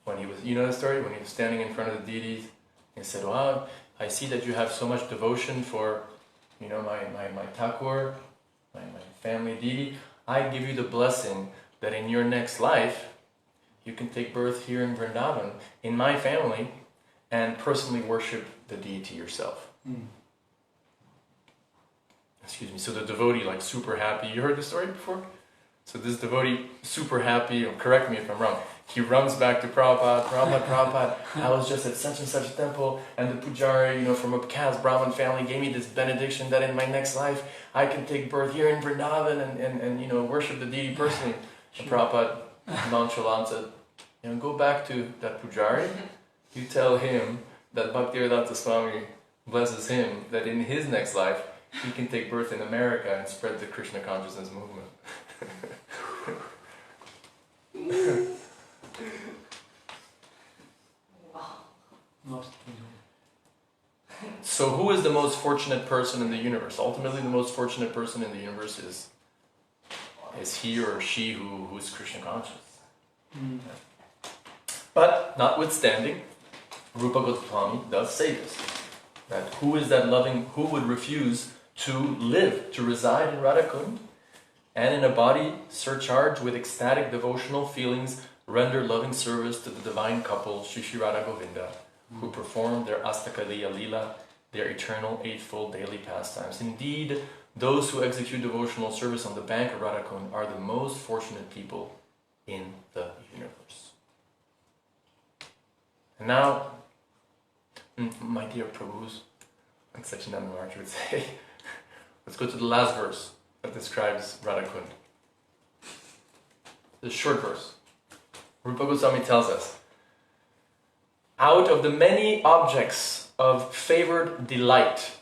when he was, the story, when he was standing in front of the deities, he said, "Wow, I see that you have so much devotion for, my Thakur, my family deity. I give you the blessing that in your next life, you can take birth here in Vrindavan, in my family, and personally worship the deity yourself. Excuse me. So the devotee, like super happy. You heard the story before? So this devotee, super happy, or correct me if I'm wrong, he runs back to Prabhupada, Prabhupada, I was just at such and such a temple, and the pujari, from a caste Brahmin family gave me this benediction that in my next life I can take birth here in Vrindavan and worship the deity personally. And Prabhupada nonchalant said, go back to that pujari, you tell him that Bhaktivedanta Swami blesses him that in his next life he can take birth in America and spread the Krishna consciousness movement. So who is the most fortunate person in the universe? Ultimately the most fortunate person in the universe is he or she who is Krishna conscious. But notwithstanding, Rupa Goswami does say this, that who is that loving, who would refuse to live, to reside in Radha Kund, and in a body surcharged with ecstatic devotional feelings render loving service to the divine couple Shri Shri Radha Govinda, who perform their Astakaliya Lila, their eternal eightfold daily pastimes. Indeed, those who execute devotional service on the bank of Radha Kund are the most fortunate people in the universe. And now, my dear Prabhus, like Sachinanda Maharaj would say, let's go to the last verse that describes Radha Kund. The short verse. Rupa Goswami tells us, out of the many objects of favored delight,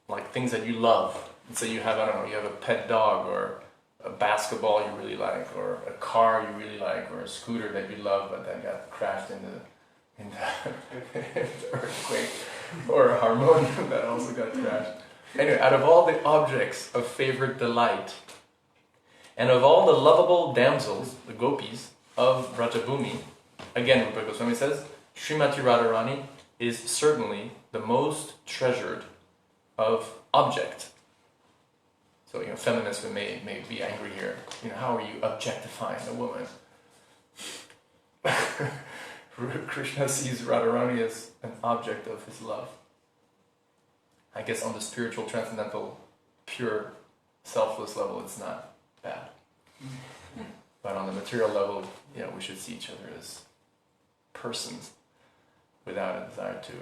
like things that you love, let's say you have, you have a pet dog, or a basketball you really like, or a car you really like, or a scooter that you love but that got crashed in the earthquake, or a harmonium that also got crashed. Anyway, out of all the objects of favorite delight, and of all the lovable damsels, the gopis, of Rajabhumi, again Rupa Goswami says, Srimati Radharani is certainly the most treasured of object. So, feminists may be angry here. How are you objectifying a woman? Krishna sees Radharani as an object of his love. I guess on the spiritual, transcendental, pure, selfless level, it's not bad. But on the material level, we should see each other as persons without a desire to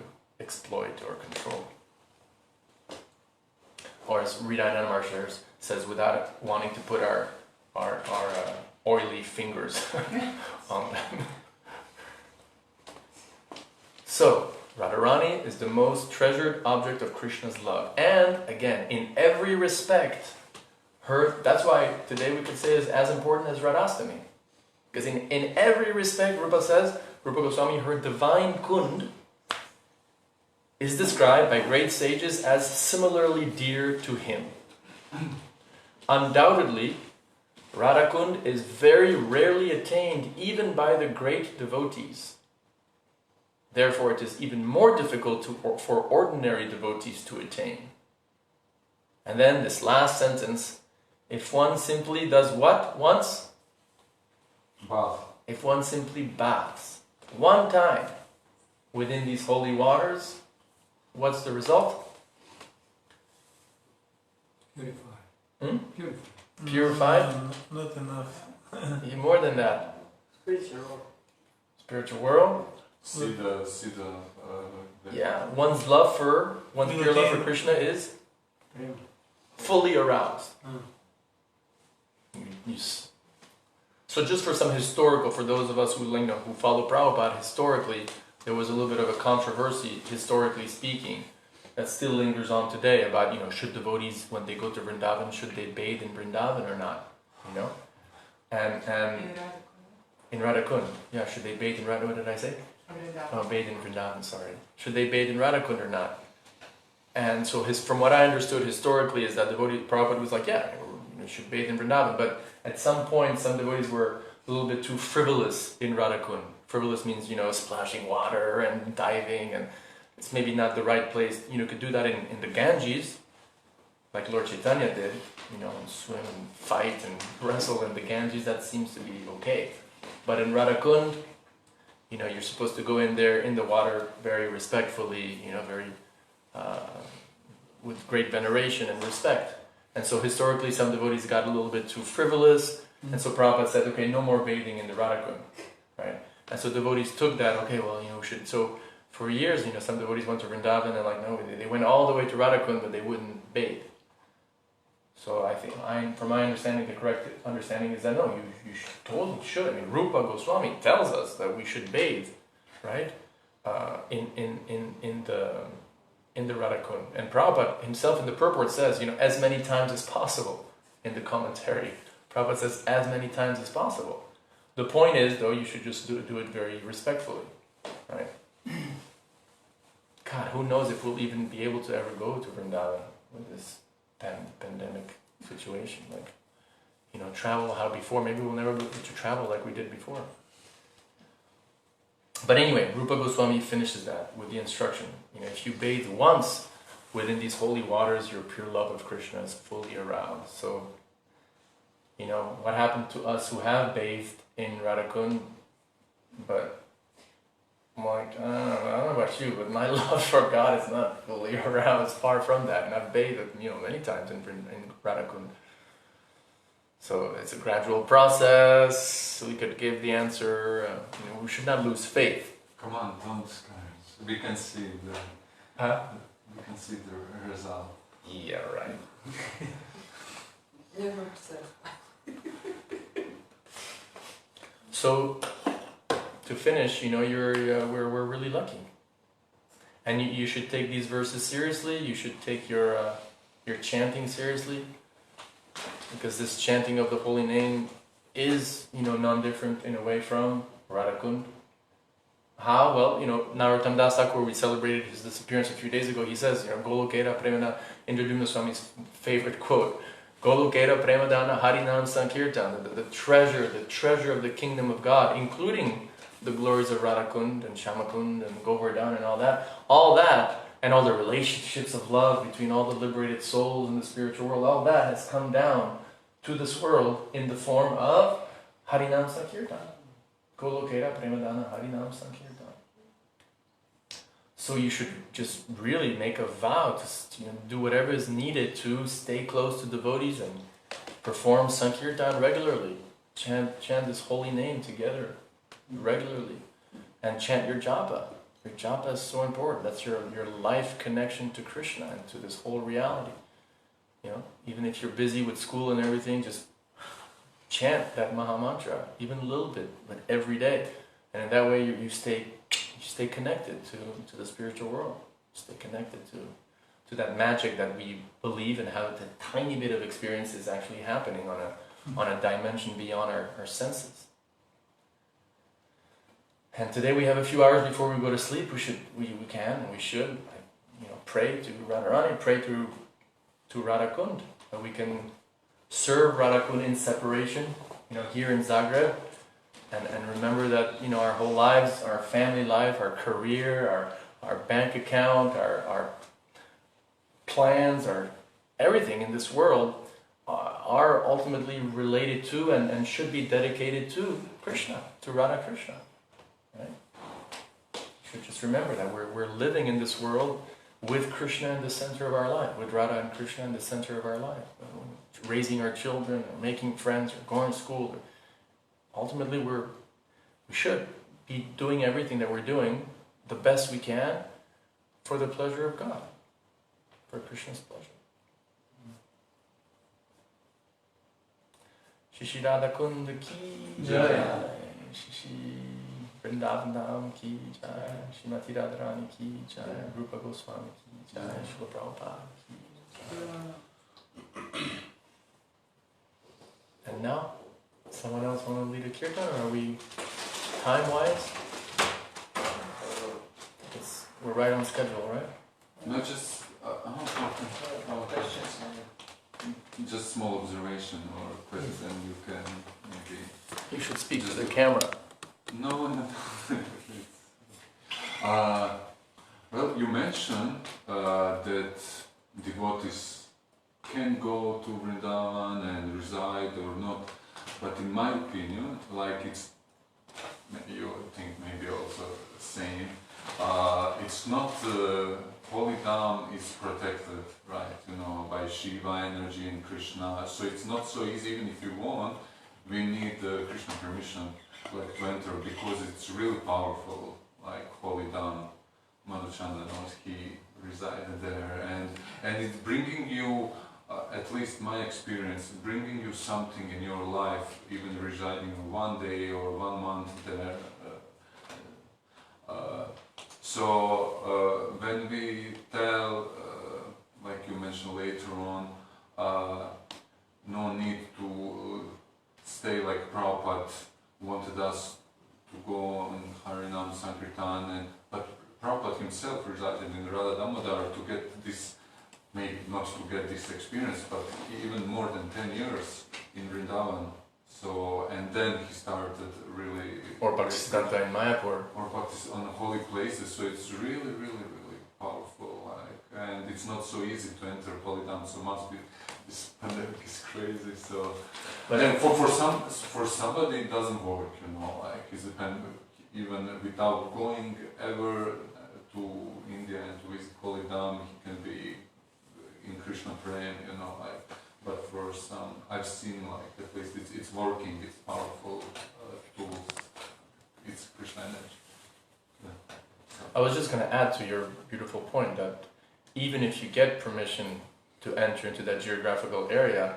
exploit or control. Or as Radha Maharaj says, without wanting to put our oily fingers on them. So, Radharani is the most treasured object of Krishna's love. And, again, in every respect, that's why today we could say is as important as Radhastami. Because in every respect, Rupa Goswami, her divine Kund is described by great sages as similarly dear to him. Undoubtedly, Radha Kund is very rarely attained even by the great devotees. Therefore, it is even more difficult for ordinary devotees to attain. And then this last sentence, if one simply does what once? Bath. If one simply baths one time within these holy waters, what's the result? Purified? Not enough. More than that. Spiritual world? See the Yeah, one's pure love for Krishna is fully aroused. So just for some historical, for those of us who follow Prabhupada, historically, there was a little bit of a controversy, historically speaking, that still lingers on today about, should devotees, when they go to Vrindavan, should they bathe in Vrindavan or not? And in Radha Kund, yeah, should they bathe in Radha, what did I say? Oh, bathe in Vrindavan, sorry. Should they bathe in Radha Kund or not? And so from what I understood historically is that Prabhupada was like, yeah, you should bathe in Vrindavan, but at some point some devotees were a little bit too frivolous in Radha Kund. Frivolous means, splashing water and diving, and it's maybe not the right place. You could do that in the Ganges, like Lord Chaitanya did, and swim and fight and wrestle in the Ganges, that seems to be okay. But in Radha Kund, you know, you're supposed to go in there in the water very respectfully, you know, very with great veneration and respect. And so historically some devotees got a little bit too frivolous, and so Prabhupada said, okay, no more bathing in the Radha Kund, right? And so devotees took that, okay, well, you know, we should, so for years, you know, some devotees went to Vrindavan and like, no, they went all the way to Radha Kund, but they wouldn't bathe. So I think, from my understanding, the correct understanding is that no, you totally should. I mean, Rupa Goswami tells us that we should bathe, right? In the Radha Kund. And Prabhupada himself in the purport says, you know, as many times as possible. In the commentary, Prabhupada says as many times as possible. The point is, though, you should just do it very respectfully, right? God, who knows if we'll even be able to ever go to Vrindavan with this pandemic situation, like, you know, travel how before. Maybe we'll never be able to travel like we did before. But anyway, Rupa Goswami finishes that with the instruction, you know, if you bathe once within these holy waters, your pure love of Krishna is fully aroused. So, you know, what happened to us who have bathed in Radha Kund, but I'm like, I don't know about you, but my love for God is not fully aroused, far from that. And I've bathed, you know, many times in Radha Kund. So it's a gradual process. We could give the answer. You know, we should not lose faith. Come on, don't discourage. We can see the. Huh? We can see the result. Yeah, right. Never said. So, to finish, you know, we're really lucky, and you should take these verses seriously. You should take your chanting seriously, because this chanting of the holy name is, you know, non-different in a way from Radha Kund. How? Well, you know, Narottam Das Thakur, we celebrated his disappearance a few days ago. He says, you know, Golokera Premadana, Indradumna Swami's favorite quote, Golokera Premadana Harinam Sankirtan, the treasure of the kingdom of God, including the glories of Radha Kund and Shama Kund and Govardhan and all that, and all the relationships of love between all the liberated souls in the spiritual world, all that has come down to this world in the form of Harinam Sankirtan. Golokera Premadana Harinam Sankirtan. So you should just really make a vow to, you know, do whatever is needed to stay close to devotees and perform Sankirtan regularly. Chant this holy name together regularly. And chant your japa. Your japa is so important. That's your life connection to Krishna and to this whole reality. You know, even if you're busy with school and everything, just chant that Maha Mantra, even a little bit, but every day. And in that way you stay connected to the spiritual world. Stay connected to that magic that we believe and how the tiny bit of experience is actually happening on a dimension beyond our senses. And today we have a few hours before we go to sleep. We should pray to Radharani, pray to Radha Kund, that we can serve Radha Kund in separation, you know, here in Zagreb, and remember that, you know, our whole lives, our family life, our career, our bank account, our plans, our everything in this world are ultimately related to and should be dedicated to Krishna, to Radha Krishna. Right? You should just remember that we're living in this world with Krishna in the center of our life, with Radha and Krishna in the center of our life. Raising our children, or making friends, or going to school. Ultimately, we should be doing everything that we're doing the best we can for the pleasure of God, for Krishna's pleasure. Shishi Radha Kund ki jai, Shishi Vrindavan Dham ki jai, Shrimati Radharani ki jai, Rupa Goswami ki jai, Srila Prabhupada ki jai. And now, someone else want to lead a kirtan, or are we time-wise? We're right on schedule, right? No, just just small observation or question. You can maybe. You should speak to the camera. No. Well, you mentioned that devotees can go to Vrindavan and reside or not, but in my opinion, like it's you think maybe also same. It's not holy Dham is protected, right? You know, by Shiva energy and Krishna. So it's not so easy. Even if you want, we need Krishna permission, like to enter, because it's really powerful. Like holy Dham, Chandra knows he resided there, and it's bringing you. At least my experience, bringing you something in your life, even residing 1 day or 1 month there. So when we tell, like you mentioned later on, no need to stay like Prabhupada wanted us to go on Harinam Sankirtan, but Prabhupada himself resided in Radha Damodar to get this. Maybe not to get this experience, but even more than 10 years in Vrindavan. So, and then he started really... Or Bhakti in Mayapur. Or Bhakti on holy places, so it's really, really, really powerful. Like, and it's not so easy to enter holy Dham, so must be, this pandemic is crazy, so... But then for somebody it doesn't work, you know, like, it's even without going ever to India and to visit holy Dham, he can be in Krishna praying, you know, like, but for some, I've seen like, at least it's working, it's powerful tools, it's Krishna energy. Yeah. So. I was just going to add to your beautiful point that even if you get permission to enter into that geographical area,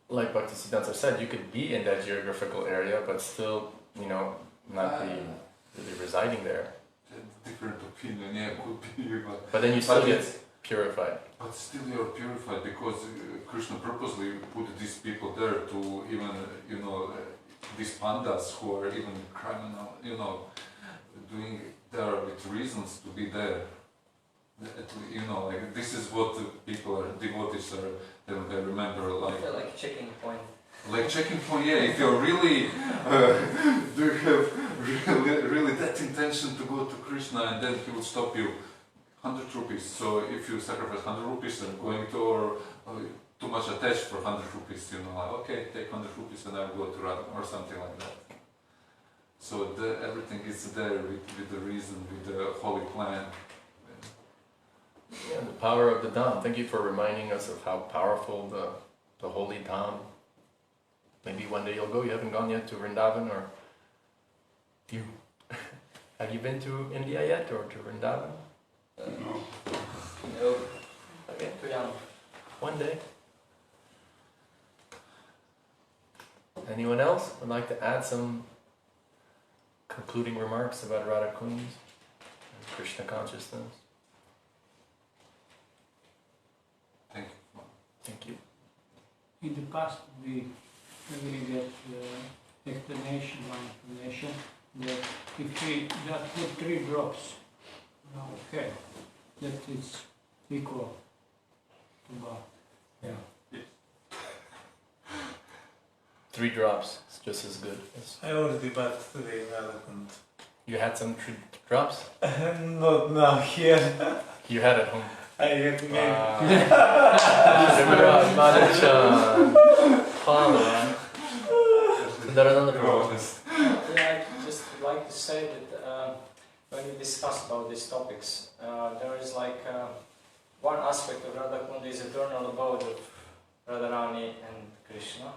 like Bhaktisiddhanta said, you could be in that geographical area, but still, you know, not be really residing there. Different opinion, yeah, could be, but then you still get purified. But still you're purified because Krishna purposely put these people there to even, you know, these pandas who are even criminal, you know, doing there with reasons to be there. You know, like this is what the people are, devotees are, they remember, like... I feel like checking point. Like checking point, yeah, if you're really, do you have really that intention to go to Krishna, and then he will stop you. 100 rupees, so if you sacrifice 100 rupees and going to, or too much attached for 100 rupees, you know, like, okay, take 100 rupees and I'll go to Radha, or something like that. So everything is there with the reason, with the holy plan. Yeah, the power of the Dham. Thank you for reminding us of how powerful the holy Dham. Maybe one day you'll go, you haven't gone yet to Vrindavan, or you. Have you been to India yet, or to Vrindavan? No. Okay. Too young. One day. Anyone else would like to add some concluding remarks about Radha Kund and Krishna consciousness? Thank you. Thank you. In the past, we really get one explanation that if we just put 3 drops on our head, that it's equal to bath. Yeah. 3 drops, it's just as good. I already bought today in Radha Kund. You had some 3 drops? Not now, here. You had at home. I had made. Hvala. Yeah, I just would like to say that when we discuss about these topics, there is like one aspect of Radha Kund is eternal abode of Radharani and Krishna,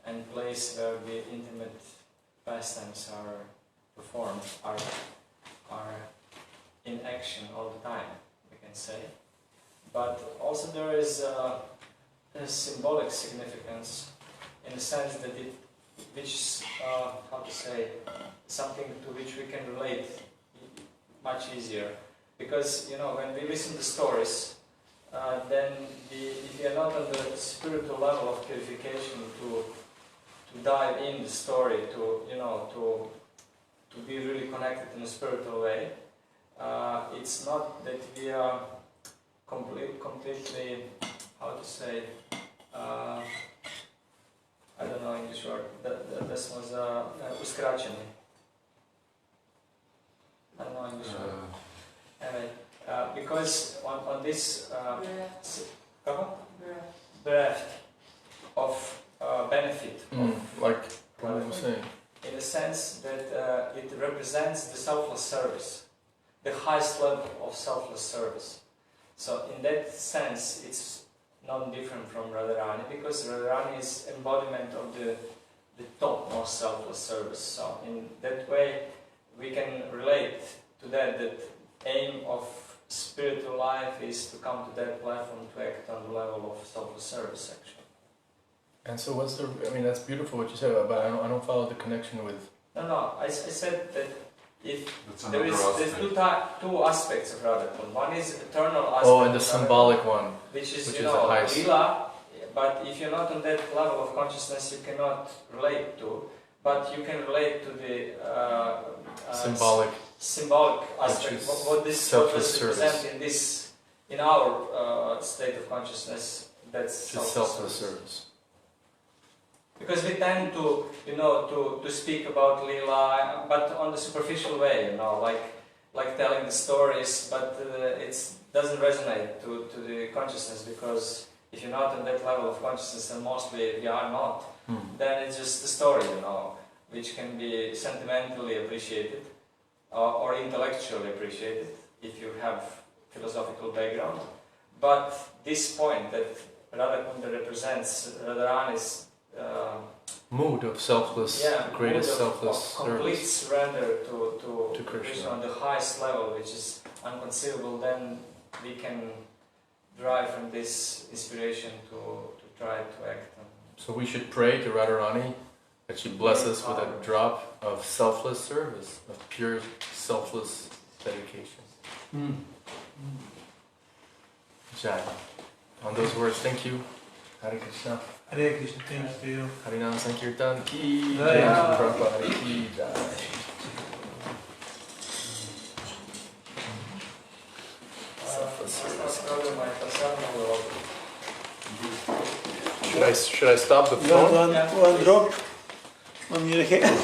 and place where the intimate pastimes are performed, are in action all the time, we can say. But also there is a symbolic significance in the sense that which is, how to say, something to which we can relate much easier. Because, you know, when we listen to stories, then if you are not on the spiritual level of purification to dive in the story, to, you know, to be really connected in a spiritual way, it's not that we are completely, how to say, I don't know English word, this was uskraćeni. I don't know English word. Anyway, because on this breath of benefit, like what I'm saying. in the sense that represents the selfless service, the highest level of selfless service. So in that sense, it's not different from Radharani, because Radharani is embodiment of the topmost selfless service. So in that way, we can relate to that aim of spiritual life is to come to that platform to act on the level of selfless service, actually. And so what's the, I mean, that's beautiful what you said, but I don't follow the connection with... No, I said that if That's there's aspect. two aspects of Radha Kund. One is eternal aspect. Oh, and the of Radha symbolic Kund, one. which is, which you is know, the highest. lila, but if you're not on that level of consciousness, you cannot relate to, but you can relate to the symbolic aspect, what this purpose represents in our state of consciousness. That's selfless service. Because we tend to, to speak about lila, but on the superficial way, like telling the stories, but it doesn't resonate to the consciousness, because if you're not on that level of consciousness, and mostly we are not, then it's just a story, which can be sentimentally appreciated or intellectually appreciated if you have philosophical background. But this point that Radha Kund represents Radharani's mood of selfless, greatest selfless complete service. surrender to Krishna. Krishna on the highest level, which is unconceivable, then we can derive from this inspiration to try to act. So we should pray to Radharani that she bless us with a drop of selfless service, of pure selfless dedication. Jai. On those words, thank you. Hare Krishna. Hare Krishna, thanks to you. Harinam Sankirtan ki Jai. jai. Prabhupada ki jai. Selfless service. Should I stop the phone? One drop on your head.